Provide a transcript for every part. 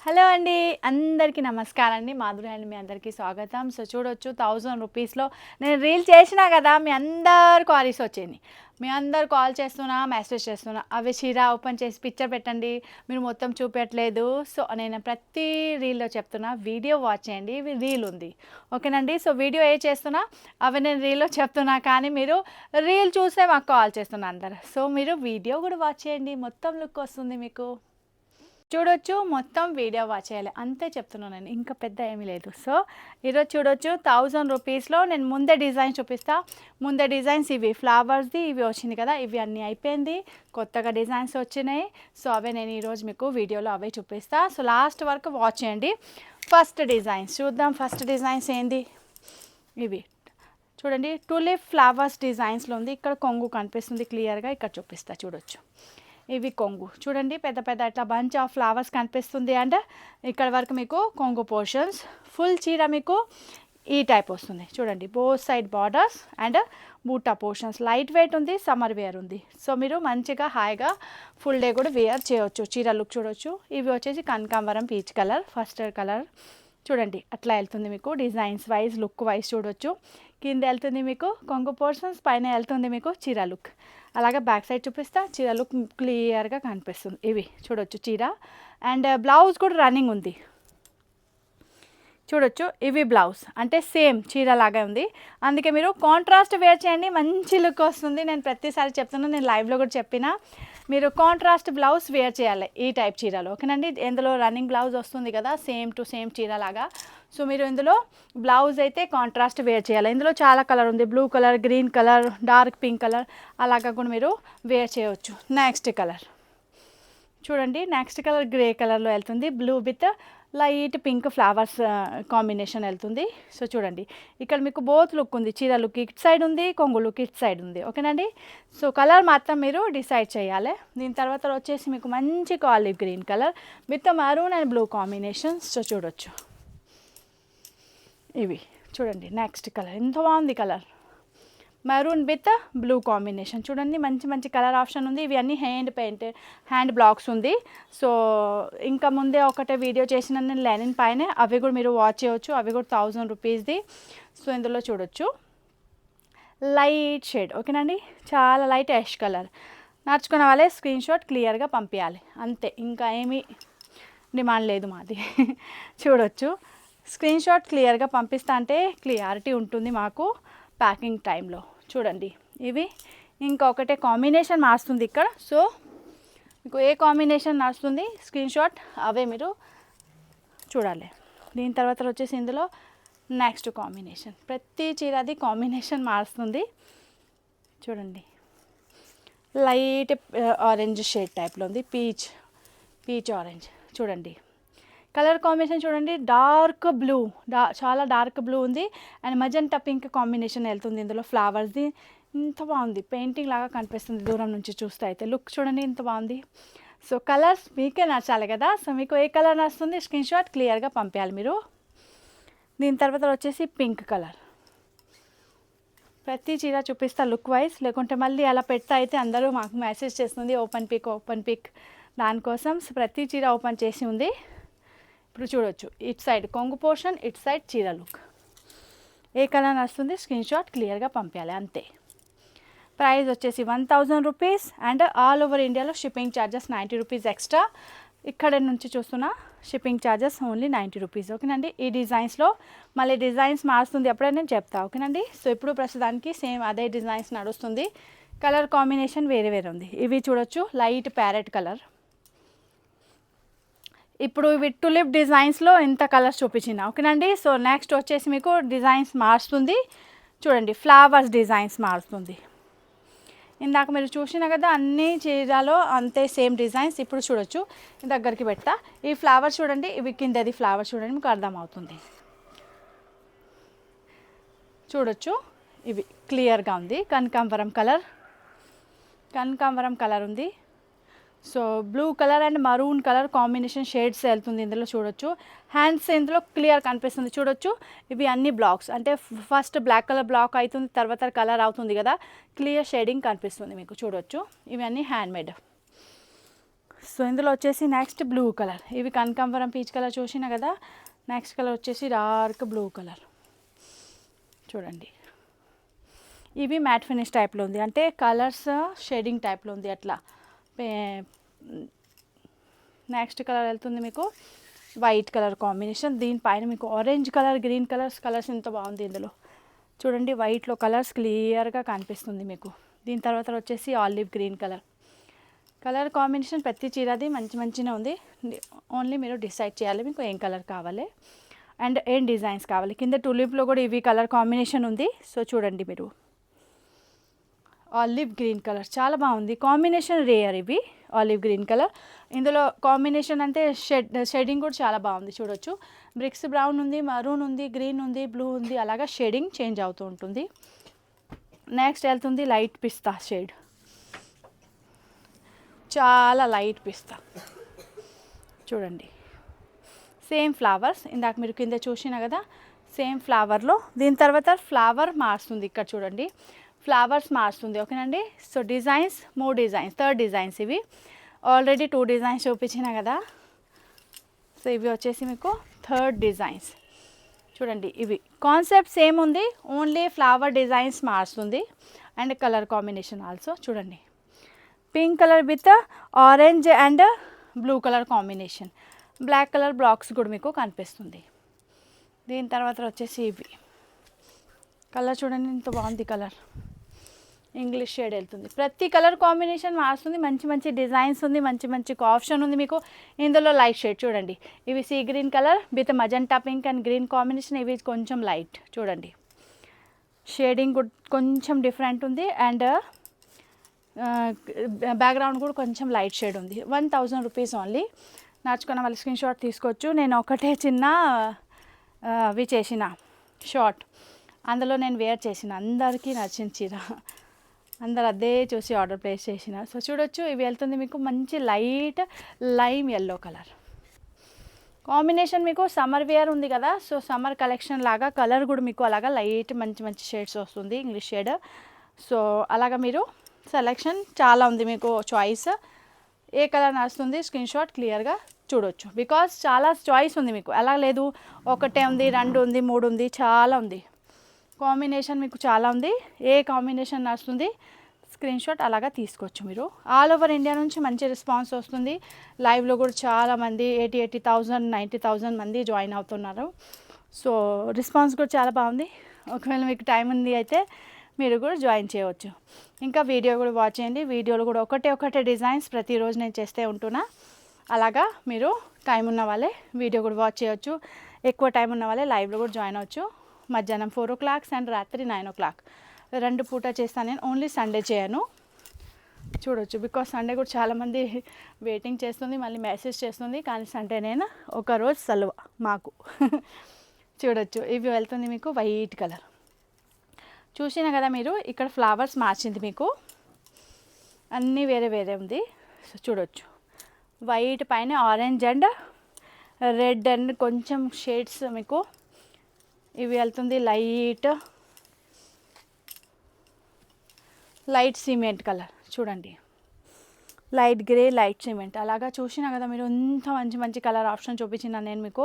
Hello అండి, అందరికీ నమస్కారం అండి. మాధురి అండి, మీ అందరికీ స్వాగతం. సో చూడొచ్చు 1000 రూపీస్లో నేను రీల్ చేసినా కదా, మీ అందరు క్వారీస్ వచ్చింది. మీ అందరు కాల్ చేస్తున్నా, మెసేజ్ చేస్తున్నా, అవి చీర ఓపెన్ చేసి పిక్చర్ పెట్టండి, మీరు మొత్తం చూపెట్టలేదు. సో నేను ప్రతి రీల్లో చెప్తున్నా, వీడియో వాచ్ చేయండి, ఇవి రీల్ ఉంది ఓకేనండి. సో వీడియో ఏ చేస్తున్నా అవి నేను రీల్లో చెప్తున్నా, కానీ మీరు రీల్ చూసే మాకు కాల్ చేస్తున్నా అందరు. సో మీరు వీడియో కూడా వాచ్ చేయండి, మొత్తం లుక్ వస్తుంది మీకు. చూడొచ్చు, మొత్తం వీడియో వాచ్ చేయాలి అంతే చెప్తున్నాను నేను, ఇంకా పెద్ద ఏమీ లేదు. సో ఈరోజు చూడొచ్చు 1000 రూపీస్లో నేను ముందే డిజైన్ చూపిస్తా. ముందే డిజైన్స్ ఇవి ఫ్లవర్స్ది ఇవి వచ్చింది కదా, ఇవి అన్నీ అయిపోయింది, కొత్తగా డిజైన్స్ వచ్చినాయి. సో అవే నేను ఈరోజు మీకు వీడియోలో అవే చూపిస్తా. సో లాస్ట్ వరకు వాచ్ చేయండి. ఫస్ట్ డిజైన్స్ చూద్దాం. ఫస్ట్ డిజైన్స్ ఏంది, ఇవి చూడండి. టూలిప్ ఫ్లవర్స్ డిజైన్స్లో ఉంది. ఇక్కడ కొంగు కనిపిస్తుంది క్లియర్గా, ఇక్కడ చూపిస్తా చూడొచ్చు. ఇవి కొంగు చూడండి, పెద్ద పెద్ద ఇట్లా బంచ్ ఆఫ్ ఫ్లవర్స్ కనిపిస్తుంది. అండ్ ఇక్కడ వరకు మీకు కొంగు పోర్షన్స్, ఫుల్ చీర మీకు ఈ టైప్ వస్తుంది చూడండి. బోత్ సైడ్ బార్డర్స్ అండ్ బూటా పోర్షన్స్, లైట్ వెయిట్ ఉంది, సమ్మర్ వేర్ ఉంది. సో మీరు మంచిగా హాయిగా ఫుల్ డే కూడా వేర్ చేయొచ్చు. చీర లుక్ చూడొచ్చు. ఇవి వచ్చేసి కనకాంబరం పీచ్ కలర్, ఫస్ట్ కలర్ చూడండి. అట్లా వెళ్తుంది మీకు డిజైన్స్ వైజ్, లుక్ వైజ్ చూడొచ్చు. కింద వెళ్తుంది మీకు కొంగు పోర్షన్స్, పైన వెళ్తుంది మీకు చీర లుక్. అలాగే బ్యాక్ సైడ్ చూపిస్తా, చీర లుక్ క్లియర్గా కనిపిస్తుంది. ఇవి చూడొచ్చు చీర. అండ్ బ్లౌజ్ కూడా రన్నింగ్ ఉంది చూడొచ్చు. ఇవి బ్లౌజ్ అంటే సేమ్ చీర లాగా ఉంది, అందుకే మీరు కాంట్రాస్ట్ వేర్ చేయండి, మంచి లుక్ వస్తుంది. నేను ప్రతిసారి చెప్తున్నాను, నేను లైవ్లో కూడా చెప్పిన, మీరు కాంట్రాస్ట్ బ్లౌజ్ వేర్ చేయాలి ఈ టైప్ చీరలో ఓకేనండి. ఇందులో రన్నింగ్ బ్లౌజ్ వస్తుంది కదా, సేమ్ టు సేమ్ చీర లాగా. సో మీరు ఇందులో బ్లౌజ్ అయితే కాంట్రాస్ట్ వేర్ చేయాలి. ఇందులో చాలా కలర్ ఉంది, blue colour, green colour, dark pink colour, అలాగా కూడా మీరు వేర్ చేయవచ్చు. నెక్స్ట్ కలర్ చూడండి, నెక్స్ట్ కలర్ గ్రే కలర్లో వెళ్తుంది, blue with light pink flowers combination వెళ్తుంది. సో చూడండి, ఇక్కడ మీకు బోత్ లుక్ ఉంది, చీర లుక్ ఇట్ సైడ్ ఉంది, కొంగు లుక్ ఇట్ సైడ్ ఉంది ఓకేనండి. సో కలర్ మాత్రం మీరు డిసైడ్ చేయాలి. దీని తర్వాత వచ్చేసి మీకు మంచి olive green colour with maroon and blue combination. So చూడొచ్చు, ఇవి చూడండి. నెక్స్ట్ కలర్ ఎంత బాగుంది, colour maroon with blue combination చూడండి. మంచి మంచి కలర్ ఆప్షన్ ఉంది. ఇవి అన్నీ హ్యాండ్ పెయింటెడ్, హ్యాండ్ బ్లాక్స్ ఉంది. సో ఇంకా ముందే ఒకటే వీడియో చేసిన నేను లెనిన్ పైన, అవి కూడా మీరు వాచ్ చేయవచ్చు. అవి కూడా 1000 రూపీస్ది. సో ఇందులో చూడొచ్చు లైట్ షేడ్ ఓకేనండి, చాలా లైట్ యాష్ కలర్. నడుచుకున్న వాళ్ళే స్క్రీన్ షాట్ క్లియర్గా పంపించాలి అంతే, ఇంకా ఏమీ డిమాండ్ లేదు మాది. చూడొచ్చు, స్క్రీన్ షాట్ క్లియర్గా పంపిస్తా అంటే క్లియారిటీ ఉంటుంది మాకు ప్యాకింగ్ టైంలో. చూడండి, ఇవి ఇంకొకటే కాంబినేషన్ మారుస్తుంది ఇక్కడ. సో మీకు ఏ కాంబినేషన్ నడుస్తుంది స్క్రీన్ షాట్ అవే మీరు చూడాలి. దీని తర్వాత వచ్చేసి ఇందులో నెక్స్ట్ కాంబినేషన్, ప్రతి చీరది కాంబినేషన్ మారుస్తుంది చూడండి. లైట్ ఆరెంజ్ షేడ్ టైప్లో ఉంది, పీచ్ ఆరెంజ్ చూడండి. కలర్ కాంబినేషన్ చూడండి, డార్క్ బ్లూ, చాలా డార్క్ బ్లూ ఉంది. అండ్ మజంటా పింక్ కాంబినేషన్ వెళ్తుంది ఇందులో ఫ్లవర్స్ది. ఇంత బాగుంది, పెయింటింగ్ లాగా కనిపిస్తుంది దూరం నుంచి చూస్తే అయితే. లుక్ చూడండి ఎంత బాగుంది. సో కలర్స్ మీకే నచ్చాలి కదా. సో మీకు ఏ కలర్ నచ్చుతుంది స్క్రీన్ షాట్ క్లియర్గా పంపించాలి మీరు. దీని తర్వాత వచ్చేసి పింక్ కలర్. ప్రతి చీర చూపిస్తా లుక్ వైజ్, లేకుంటే మళ్ళీ అలా పెడతా అయితే అందరూ మాకు మెసేజ్ చేస్తుంది ఓపెన్ పిక్ దానికోసం. సో ప్రతి చీర ఓపెన్ చేసి ఉంది. ఇప్పుడు చూడొచ్చు, ఇట్ సైడ్ కొంగు పోర్షన్, ఇట్ సైడ్ చీర లుక్. ఏ కలర్ నడుస్తుంది స్క్రీన్ షాట్ క్లియర్గా పంపించాలి అంతే. ప్రైస్ వచ్చేసి 1000 రూపీస్. అండ్ ఆల్ ఓవర్ ఇండియాలో షిప్పింగ్ ఛార్జెస్ 90 రూపీస్ ఎక్స్ట్రా. ఇక్కడ నుంచి చూస్తున్నా షిప్పింగ్ ఛార్జెస్ ఓన్లీ 90 రూపీస్ ఓకేనండి. ఈ డిజైన్స్లో మళ్ళీ డిజైన్స్ మారుస్తుంది ఎప్పుడైనా నేను చెప్తా ఓకేనండి. సో ఇప్పుడు ప్రస్తుతానికి సేమ్ అదే డిజైన్స్ నడుస్తుంది, కలర్ కాంబినేషన్ వేరే వేరే ఉంది. ఇవి చూడొచ్చు లైట్ ప్యారెట్ కలర్. ఇప్పుడు ఇవి టులిప్ డిజైన్స్లో ఇంత కలర్స్ చూపించిన ఓకేనండి. సో నెక్స్ట్ వచ్చేసి మీకు డిజైన్స్ మారుస్తుంది చూడండి, ఫ్లవర్స్ డిజైన్స్ మారుతుంది. ఇందాక మీరు చూసిన కదా అన్ని చీరలో అంతే సేమ్ డిజైన్స్. ఇప్పుడు చూడొచ్చు, దగ్గరికి పెడతా. ఈ ఫ్లవర్స్ చూడండి, ఇవి కిందది ఫ్లవర్స్ చూడండి, మీకు అర్థమవుతుంది చూడొచ్చు. ఇవి క్లియర్గా ఉంది, కనకాంబరం కలర్ ఉంది. So blue colour and maroon colour combination shades వెళ్తుంది ఇందులో చూడొచ్చు. హ్యాండ్స్ ఇందులో క్లియర్ కనిపిస్తుంది చూడొచ్చు. ఇవి అన్ని బ్లాక్స్ అంటే ఫస్ట్ బ్లాక్ కలర్ బ్లాక్ అవుతుంది, తర్వాత కలర్ అవుతుంది కదా, క్లియర్ షేడింగ్ కనిపిస్తుంది మీకు చూడొచ్చు. ఇవన్నీ హ్యాండ్ మేడ్. సో ఇందులో వచ్చేసి నెక్స్ట్ బ్లూ కలర్, ఇవి కనకాంబరం పీచ్ కలర్ చూసినా కదా, నెక్స్ట్ కలర్ వచ్చేసి డార్క్ బ్లూ కలర్ చూడండి. ఇవి మ్యాట్ ఫినిష్ టైప్లో ఉంది, అంటే కలర్స్ షేడింగ్ టైప్లో ఉంది అట్లా. నెక్స్ట్ కలర్ వెళ్తుంది మీకు వైట్ కలర్ కాంబినేషన్, దీనిపైన మీకు ఆరెంజ్ కలర్, గ్రీన్ కలర్స్ ఎంత బాగుంది ఇందులో చూడండి. వైట్లో కలర్స్ క్లియర్గా కనిపిస్తుంది మీకు. దీని తర్వాత వచ్చేసి ఆలివ్ గ్రీన్ కలర్ కాంబినేషన్ ప్రతి చీరది మంచిగా ఉంది. ఓన్లీ మీరు డిసైడ్ చేయాలి మీకు ఏం కలర్ కావాలి అండ్ ఏం డిజైన్స్ కావాలి. కింద టూలిప్లో కూడా ఇవి కలర్ కాంబినేషన్ ఉంది. సో చూడండి మీరు, ఆలివ్ గ్రీన్ కలర్ చాలా బాగుంది కాంబినేషన్, రేయర్ ఇవి ఆలివ్ గ్రీన్ కలర్. ఇందులో కాంబినేషన్ అంటే షేడింగ్ కూడా చాలా బాగుంది చూడొచ్చు. బ్రిక్స్ బ్రౌన్ ఉంది, మరూన్ ఉంది, గ్రీన్ ఉంది, బ్లూ ఉంది, అలాగా షేడింగ్ చేంజ్ అవుతూ ఉంటుంది. నెక్స్ట్ వెళ్తుంది లైట్ పిస్తా షేడ్, చాలా లైట్ పిస్తా చూడండి. సేమ్ ఫ్లవర్స్ ఇందాక మీరు కింద చూసినా కదా, సేమ్ ఫ్లవర్లో. దీని తర్వాత ఫ్లవర్ మారుస్తుంది ఇక్కడ చూడండి, ఫ్లవర్స్ మారుస్తుంది. ఓకేనండి. So designs 3 designs, 3rd designs ఇవి. ఆల్రెడీ 2 డిజైన్స్ చూపించిన కదా, సో ఇవి వచ్చేసి మీకు 3rd డిజైన్స్ చూడండి. ఇవి కాన్సెప్ట్ సేమ్ ఉంది, ఓన్లీ ఫ్లవర్ డిజైన్స్ మారుస్తుంది అండ్ కలర్ కాంబినేషన్ ఆల్సో చూడండి. Pink colour with orange and blue colour combination, black colour blocks కూడా మీకు కనిపిస్తుంది. దీని తర్వాత వచ్చేసి ఇవి కలర్ చూడండి ఎంత బాగుంది కలర్, ఇంగ్లీష్ షేడ్ వెళ్తుంది. ప్రతి కలర్ కాంబినేషన్ మారుస్తుంది, మంచి డిజైన్స్ ఉంది, మంచి ఆప్షన్ ఉంది మీకు. ఇందులో లైట్ షేడ్ చూడండి, ఇవి sea green colour with magenta pink and green combination. ఇవి కొంచెం లైట్ చూడండి, షేడింగ్ కూడా కొంచెం డిఫరెంట్ ఉంది అండ్ బ్యాక్గ్రౌండ్ కూడా కొంచెం లైట్ షేడ్ ఉంది. 1000 రూపీస్ ఓన్లీ. నడుచుకున్న వాళ్ళు స్క్రీన్ షాట్ తీసుకోవచ్చు. నేను ఒకటే చిన్న అవి చేసిన షార్ట్, అందులో నేను వేర్ చేసిన, అందరికీ నచ్చిన చీర, అందరు అదే చూసి ఆర్డర్ ప్లేస్ చేసిన. సో చూడొచ్చు, ఇవి వెళ్తుంది మీకు మంచి light lime yellow colour combination. మీకు సమ్మర్ వేర్ ఉంది కదా, సో సమ్మర్ కలెక్షన్ లాగా కలర్ కూడా మీకు అలాగా లైట్ మంచి షేడ్స్ వస్తుంది, ఇంగ్లీష్ షేడ్. సో అలాగా మీరు సెలెక్షన్ చాలా ఉంది మీకు, చాయిస్ ఏ కలర్ నడుస్తుంది స్క్రీన్ షాట్ క్లియర్గా చూడొచ్చు. బికాస్ చాలా చాయిస్ ఉంది మీకు, అలా లేదు ఒకటే ఉంది, 2 ఉంది, 3 ఉంది, చాలా ఉంది కాంబినేషన్ మీకు, చాలా ఉంది. ఏ కాంబినేషన్ నడుస్తుంది స్క్రీన్ షాట్ అలాగా తీసుకోవచ్చు మీరు. ఆల్ ఓవర్ ఇండియా నుంచి మంచి రెస్పాన్స్ వస్తుంది. లైవ్లో కూడా చాలామంది 80,000 90,000 మంది జాయిన్ అవుతున్నారు. సో రెస్పాన్స్ కూడా చాలా బాగుంది. ఒకవేళ మీకు టైం ఉంది అయితే మీరు కూడా జాయిన్ చేయవచ్చు. ఇంకా వీడియో కూడా వాచ్ చేయండి. వీడియోలో కూడా ఒకటే డిజైన్స్ ప్రతిరోజు నేను చేస్తూ ఉంటున్నా. అలాగా మీరు టైం ఉన్న వాళ్ళే వీడియో కూడా వాచ్ చేయవచ్చు. ఎక్కువ టైం ఉన్న వాళ్ళే లైవ్లో కూడా జాయిన్ అవ్వచ్చు. మధ్యాహ్నం 4 o'clock అండ్ రాత్రి 9 o'clock 2 పూట చేస్తాను నేను. ఓన్లీ సండే చేయను చూడొచ్చు. బికాస్ సండే కూడా చాలామంది వెయిటింగ్ చేస్తుంది, మళ్ళీ మెసేజ్ చేస్తుంది. కానీ సండే నేను ఒకరోజు సెలవు మాకు చూడొచ్చు. ఇవి వెళ్తుంది మీకు వైట్ కలర్ చూసినా కదా మీరు. ఇక్కడ ఫ్లవర్స్ మార్చింది మీకు, అన్నీ వేరే ఉంది. సో చూడొచ్చు, వైట్ పైన ఆరెంజ్ అండ్ రెడ్ అండ్ కొంచెం షేడ్స్ మీకు. ఇవి వెళ్తుంది లైట్ సిమెంట్ కలర్ చూడండి, లైట్ గ్రే లైట్ సిమెంట్. అలాగా చూసినా కదా మీరు, ఇంత మంచి కలర్ ఆప్షన్ చూపించిన నేను మీకు.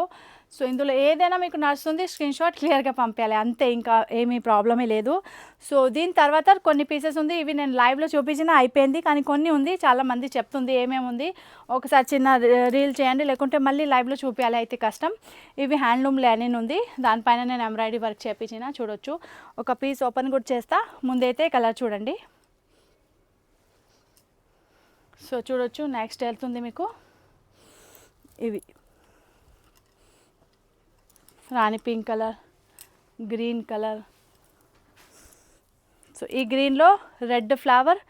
సో ఇందులో ఏదైనా మీకు నడుస్తుంది స్క్రీన్ షాట్ క్లియర్గా పంపించాలి అంతే, ఇంకా ఏమీ ప్రాబ్లమే లేదు. సో దీని తర్వాత కొన్ని పీసెస్ ఉంది, ఇవి నేను లైవ్లో చూపించిన అయిపోయింది, కానీ కొన్ని ఉంది. చాలామంది చెప్తుంది ఏమేమి ఉంది, ఒకసారి చిన్న రీల్ చేయండి, లేకుంటే మళ్ళీ లైవ్లో చూపించాలి అయితే కష్టం. ఇవి హ్యాండ్లూమ్ లెనిన్ ఉంది, దానిపైన నేను ఎంబ్రాయిడరీ వర్క్ చేపించిన చూడొచ్చు. ఒక పీస్ ఓపెన్ కూడా చేస్తా. ముందైతే కలర్ చూడండి. సో చూడొచ్చు, నెక్స్ట్ వెళ్తుంది మీకు ఇవి రాణి pink colour, green colour. So ఈ గ్రీన్లో రెడ్ ఫ్లవర్,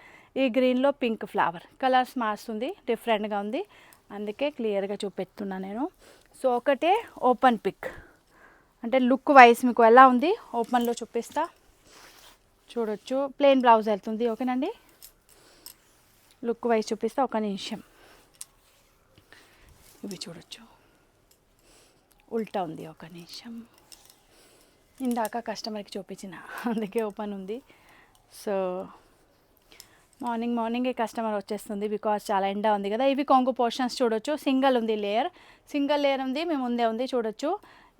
ఈ గ్రీన్లో పింక్ ఫ్లవర్, కలర్స్ మారుస్తుంది, డిఫరెంట్గా ఉంది, అందుకే క్లియర్గా చూపెడుతున్నా నేను. సో ఒకటే ఓపెన్ పిక్, అంటే లుక్ వైజ్ మీకు ఎలా ఉంది ఓపెన్లో చూపిస్తా చూడొచ్చు. ప్లెయిన్ బ్లౌజ్ వెళ్తుంది. ఓకేనండి, లుక్ వైజ్ చూపిస్తా, ఒక నిమిషం. ఇవి చూడొచ్చు, ఉల్టా ఉంది, ఒక నిమిషం. ఇందాక కస్టమర్కి చూపించిన అందుకే ఓపెన్ ఉంది. సో మార్నింగే కస్టమర్ వచ్చేస్తుంది బికాజ్ చాలా ఎండ ఉంది కదా. ఇవి కొంగు పోర్షన్స్ చూడొచ్చు, సింగిల్ ఉంది లేయర్ ఉంది, మీ ముందే ఉంది చూడొచ్చు.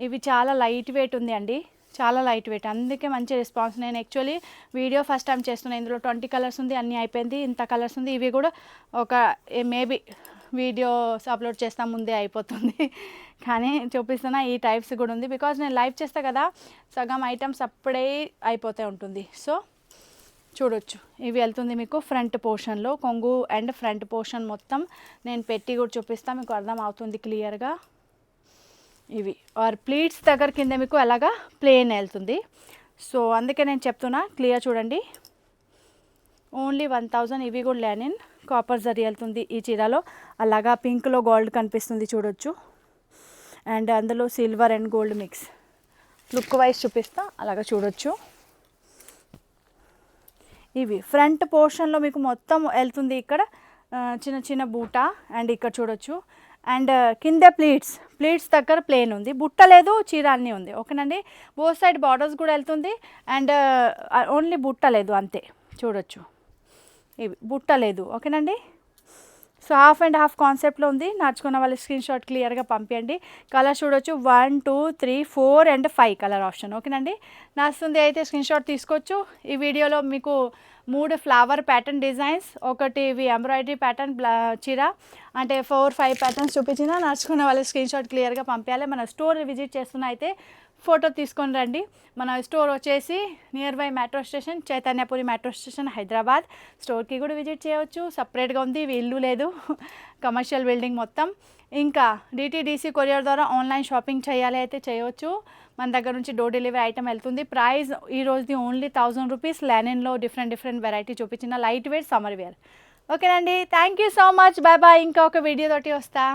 ఇవి చాలా లైట్ వెయిట్ ఉంది అండి, చాలా లైట్ వెయిట్, అందుకే మంచి రెస్పాన్స్. నేను యాక్చువల్లీ వీడియో ఫస్ట్ టైం చేస్తున్నాను, ఇందులో 20 కలర్స్ ఉంది, అన్నీ అయిపోయింది, ఇంత కలర్స్ ఉంది. ఇవి కూడా ఒక మేబీ వీడియోస్ అప్లోడ్ చేస్తా ముందే అయిపోతుంది కానీ చూపిస్తున్నా ఈ టైప్స్ కూడా ఉంది బికాజ్ నేను లైవ్ చేస్తా కదా, సగం ఐటమ్స్ అప్పుడే అయిపోతూ ఉంటుంది. సో చూడొచ్చు, ఇవి వెళ్తుంది మీకు ఫ్రంట్ పోర్షన్లో, కొంగు అండ్ ఫ్రంట్ పోర్షన్ మొత్తం నేను పెట్టి కూడా చూపిస్తాను, మీకు అర్థం అవుతుంది క్లియర్గా. ఇవి ఆర్ ప్లీట్స్ దగ్గర కింద మీకు అలాగా ప్లేన్ వెళ్తుంది. సో అందుకే నేను చెప్తున్నా, క్లియర్ చూడండి. ఓన్లీ 1000. ఇవి కూడా లెనిన్ కాపర్ జరీ వెళ్తుంది ఈ చీరలో, అలాగా పింక్లో గోల్డ్ కనిపిస్తుంది చూడొచ్చు, అండ్ అందులో silver and gold mix. Look wise చూపిస్తా, అలాగా చూడొచ్చు. ఇవి ఫ్రంట్ పోర్షన్లో మీకు మొత్తం వెళ్తుంది, ఇక్కడ చిన్న చిన్న బూట అండ్ ఇక్కడ చూడొచ్చు, అండ్ కింద ప్లీట్స్ దగ్గర ప్లేన్ ఉంది, బుట్ట లేదు, చీర అన్నీ ఉంది. ఓకేనండి, బోత్ సైడ్ బార్డర్స్ కూడా వెళ్తుంది, అండ్ ఓన్లీ బుట్ట లేదు అంతే చూడొచ్చు. ఇవి బుట్ట లేదు. ఓకేనండి, సో హాఫ్ అండ్ హాఫ్ కాన్సెప్ట్లో ఉంది. నడుచుకున్న వాళ్ళ స్క్రీన్ షాట్ క్లియర్గా పంపించండి. కలర్ చూడొచ్చు 1 2 3 4 అండ్ 5 కలర్ ఆప్షన్. ఓకేనండి, నచ్చుతుంది అయితే స్క్రీన్ షాట్ తీసుకోవచ్చు. ఈ వీడియోలో మీకు 3 ఫ్లవర్ ప్యాటర్న్ డిజైన్స్, ఒకటి ఇవి ఎంబ్రాయిడరీ ప్యాటర్న్ చీర, అంటే 4 5 ప్యాటర్న్స్ చూపించిన. నడుచుకున్న వాళ్ళ స్క్రీన్ షాట్ క్లియర్గా పంపించాలి. మన స్టోర్ విజిట్ చేస్తున్న అయితే ఫోటో తీసుకొని రండి. మన స్టోర్ వచ్చేసి near by metro station, Chaitanyapuri metro station, Hyderabad. స్టోర్కి కూడా విజిట్ చేయవచ్చు, సపరేట్గా ఉంది, ఇల్లు లేదు, కమర్షియల్ బిల్డింగ్ మొత్తం. ఇంకా డిటీడీసీ కొరియర్ ద్వారా ఆన్లైన్ షాపింగ్ చేయాలి అయితే చేయవచ్చు. మన దగ్గర నుంచి డోర్ డెలివరీ ఐటమ్ వెళ్తుంది. ప్రైస్ ఈ రోజుది ఓన్లీ 1000 రూపీస్. లెనిన్లో డిఫరెంట్ వెరైటీ చూపించిన, లైట్ వెయిట్ సమ్మర్ వేర్. ఓకేనండి, thank you so much, bye bye. ఇంకా ఒక వీడియో తోటి వస్తా.